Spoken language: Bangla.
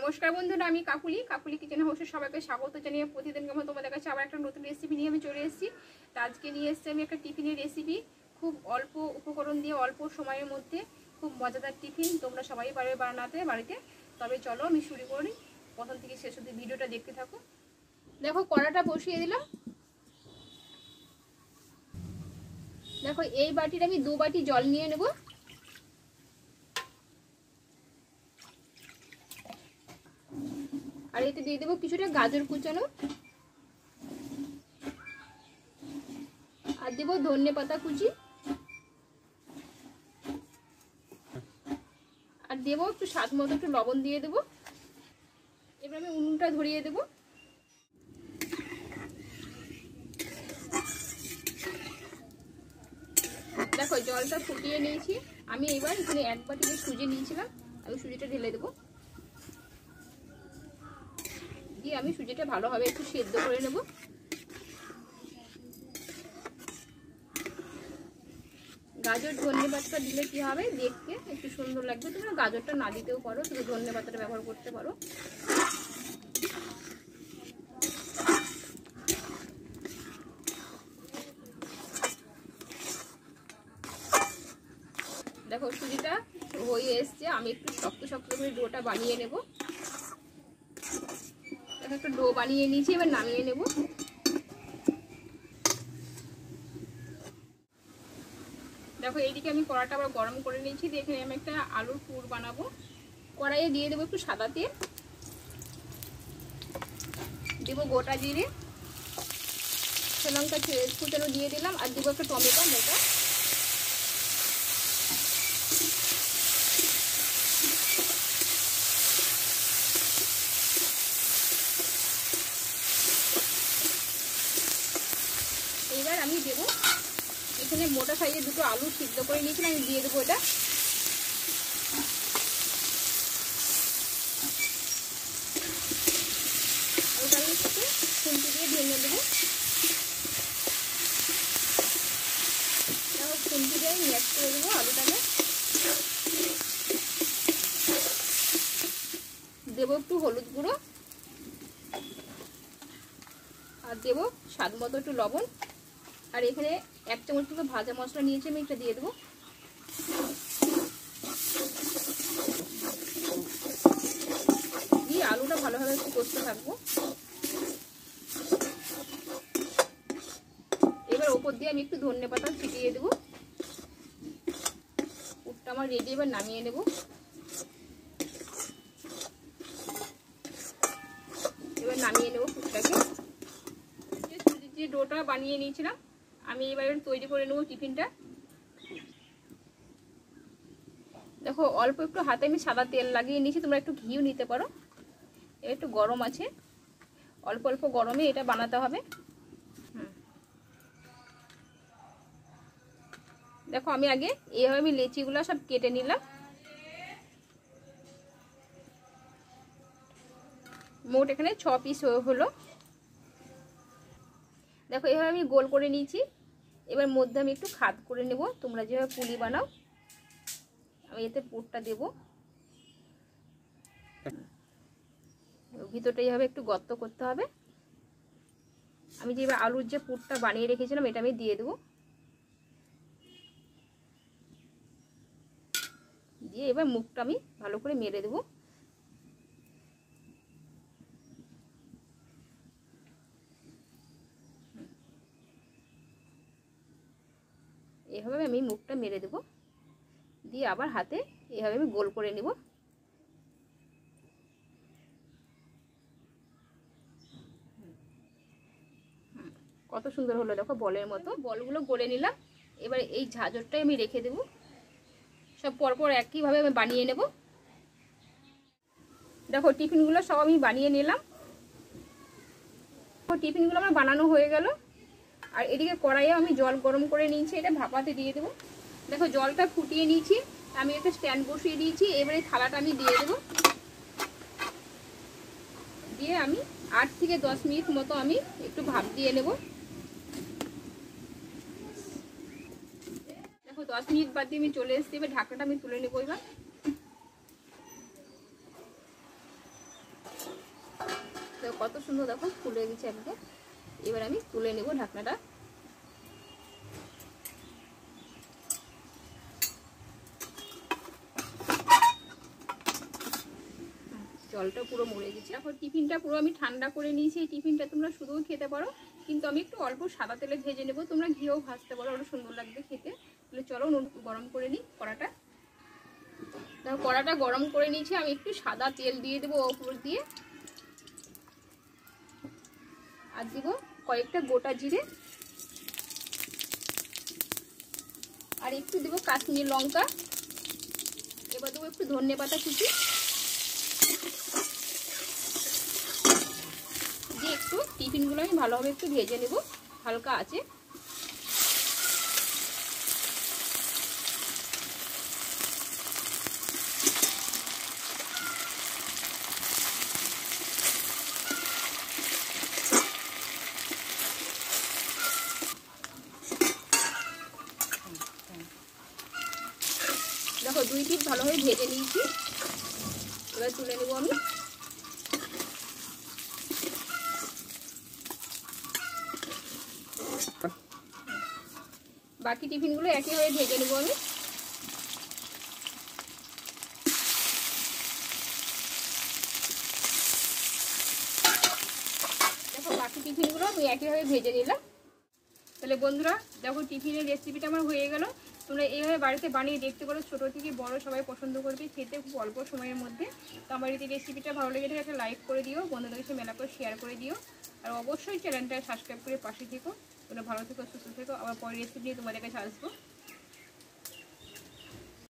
নমস্কার বন্ধুরা, আমি কাকুলি কিচেনে হাউসে সবাইকে স্বাগত জানিয়ে প্রতিদিন কেমন তোমাদের কাছে আবার একটা নতুন রেসিপি নিয়ে আমি চলে এসেছি। তো আজকে নিয়ে এসেছি আমি একটা টিফিনের রেসিপি, খুব অল্প উপকরণ দিয়ে অল্প সময়ের মধ্যে খুব মজাদার টিফিন। তোমরা সবাই পারবে বানাতে বাড়িতে। তবে চলো আমি শুরু করি, প্রথম থেকে শেষ অবধি ভিডিওটা দেখতে থাকো। দেখো কড়াটা বসিয়ে দিলাম। দেখো এই বাটির আমি 2 বাটি জল নিয়ে নেব। আর এতে দিয়ে দেবো কিছুটা গাজর কুচানো, আর দেবো ধনে পাতা কুচি, আর দেবো একটু স্বাদ মতো একটু লবণ দিয়ে দেবো। এবার আমি উনুনটা ধরিয়ে দেবো। দেখো জলটা ফুটিয়ে নিয়েছি। আমি এবার এখানে 1 বাটি সুজি নিয়েছিলাম, আমি সুজিটা ঢেলে দেবো। দিয়ে আমি সুজিটা ভালোভাবে একটু সেদ্ধ করে নেব। গাজর ধনে পাতা দিলে কি হবে, দেখতে একটু সুন্দর লাগবে। তোমরা গাজরটা না দিতেও পারো, শুধু ধনে পাতাটা ব্যবহার করতে পারো। দেখো সুজিটা হয়ে এসছে। আমি একটু শক্ত শক্ত করে ডোটা বানিয়ে নেব। দেখো একটু ডো বানিয়ে নিয়েছি, এবার নামিয়ে নেব। দেখো এইদিকে আমি কড়াটা আবার গরম করে নিয়েছি। দিয়ে এখানে আমি একটা আলুর পুর বানাবো। কড়াইয়ে দিয়ে দেবো একটু সাদা তেল, দেবো গোটা জিরে, লঙ্কা কুচানো দিয়ে দিলাম, আর দেবো একটা টমেটো মোটা। এবার আমি দেবো এখানে মোটা সাইজের 2টো আলু সিদ্ধ করে নিয়েছিলাম, আমি দিয়ে দেবো এটা। ওটা আমি একটু খুন্তি দিয়ে ভেঙে দেবো। তারপর খুন্তি দিয়ে ম্যাশ করে দেবো আলুটাকে। দেবো একটু হলুদ গুঁড়ো, আর দেবো স্বাদ মতো একটু লবণ। আর এখানে 1 চামচ মতো ভাজা মশলা নিয়েছি, আমি এটা দিয়ে দেবো। দিয়ে আলুটা ভালোভাবে একটু কষতে থাকবো। এবার ওপর দিয়ে আমি একটু ধনে পাতা ছিটিয়ে দেবো। পুরটা আমার রেডি, এবার নামিয়ে নেব। এবার নামিয়ে নেব পুরটাকে। যে ডোটা বানিয়ে নিয়েছিলাম, আমি এবার তৈরি করে নেব টিফিনটা। দেখো অল্প একটু হাতে আমি সাদা তেল লাগিয়ে নিয়েছি, তোমরা একটু ঘিও নিতে পারো। এবার একটু গরম আছে, অল্প অল্প গরমে এটা বানাতে হবে। দেখো আমি আগে এইভাবে আমি লেচিগুলো সব কেটে নিলাম। মোট এখানে 6 পিস হলো। দেখো এইভাবে আমি গোল করে নিয়েছি। এবার মধ্যে আমি একটু খাদ করে নেব, তোমরা যেভাবে পুলি বানাও। আমি এতে পুরটা দেব। ভিতরটা এইভাবে একটু গর্ত করতে হবে। আমি যেভাবে আলুর যে পুরটা বানিয়ে রেখেছিলাম, এটা আমি দিয়ে দেবো। দিয়ে এবার মুখটা আমি ভালো করে মেরে দেবো। এভাবে আমি মুখটা মেরে দেবো। দিয়ে আবার হাতে এভাবে আমি গোল করে নেব। কত সুন্দর হলো দেখো, বলের মতো। বলগুলো গড়ে নিলাম। এবার এই ঝাঁঝরটাই আমি রেখে দেব। সব পরপর একইভাবে আমি বানিয়ে নেব। দেখো টিফিনগুলো সব আমি বানিয়ে নিলাম। টিফিনগুলো আমার বানানো হয়ে গেল। আর এদিকে কড়াইয়ে আমি জল গরম করে নিয়েছি, এটা ভাপাতে দিয়ে দেবো। দেখো জলটা ফুটিয়ে নিয়েছি, আমি একটা স্ট্যান্ড বসিয়ে দিয়েছি। এবারে থালাটা আমি দিয়ে দেবো। দিয়ে আমি 8 থেকে 10 মিনিট মতো আমি একটু ভাপ দিয়ে নেব। দেখো 10 মিনিট বাদ দিয়ে আমি চলে এসেছি। এবার ঢাকনাটা আমি তুলে নেবো। এবার কত সুন্দর দেখো ফুলে গেছে একদম। এবার আমি তুলে নেব ঢাকনাটা। জলটা পুরো মরে গেছে। এখন টিফিনটা পুরো আমি ঠান্ডা করে নিয়েছি। এই টিফিনটা তোমরা শুধুও খেতে পারো, কিন্তু আমি একটু অল্প সাদা তেলে ভেজে নেবো। তোমরা ঘিয়েও ভাজতে পারো, আরও সুন্দর লাগবে খেতে। তাহলে চলো গরম করে নিই কড়াটা। দেখো কড়াটা গরম করে নিয়েছি, আমি একটু সাদা তেল দিয়ে দেবো ওপর দিয়ে, আর দিব কয়েকটা গোটা জিরে, আর একটু দেবো কাশ্মীরি লঙ্কা। এবার দেবো একটু ধনে পাতা কুচি দিয়ে একটু টিফিনগুলো আমি ভালোভাবে একটু ভেজে নেব হালকা আছে। দেখো 2 পিস ভালোভাবে ভেজে নিয়েছি, এবার তুলে নেব আমি। বাকি টিফিনগুলো একইভাবে ভেজে নেব আমি। দেখো বাকি টিফিনগুলো আমি একইভাবে ভেজে নিলাম। তাহলে বন্ধুরা দেখো টিফিনের রেসিপিটা আমার হয়ে গেল। তোমরা এইভাবে বাড়িতে বানিয়ে দেখতে পারো, ছোটো থেকে বড় সবাই পছন্দ করবে, খেতে খুব অল্প সময়ের মধ্যে। তো আমার এই রেসিপিটা ভালো লেগে থাকে একটা লাইক করে দিও, বন্ধুদের কাছে মেলা করে শেয়ার করে দিও, আর অবশ্যই চ্যানেলটা সাবস্ক্রাইব করে পাশে থেকো। তোমরা ভালো থেকো, সুস্থ থেকো। আবার পরের রেসিপি নিয়ে তোমাদের কাছে আসবো।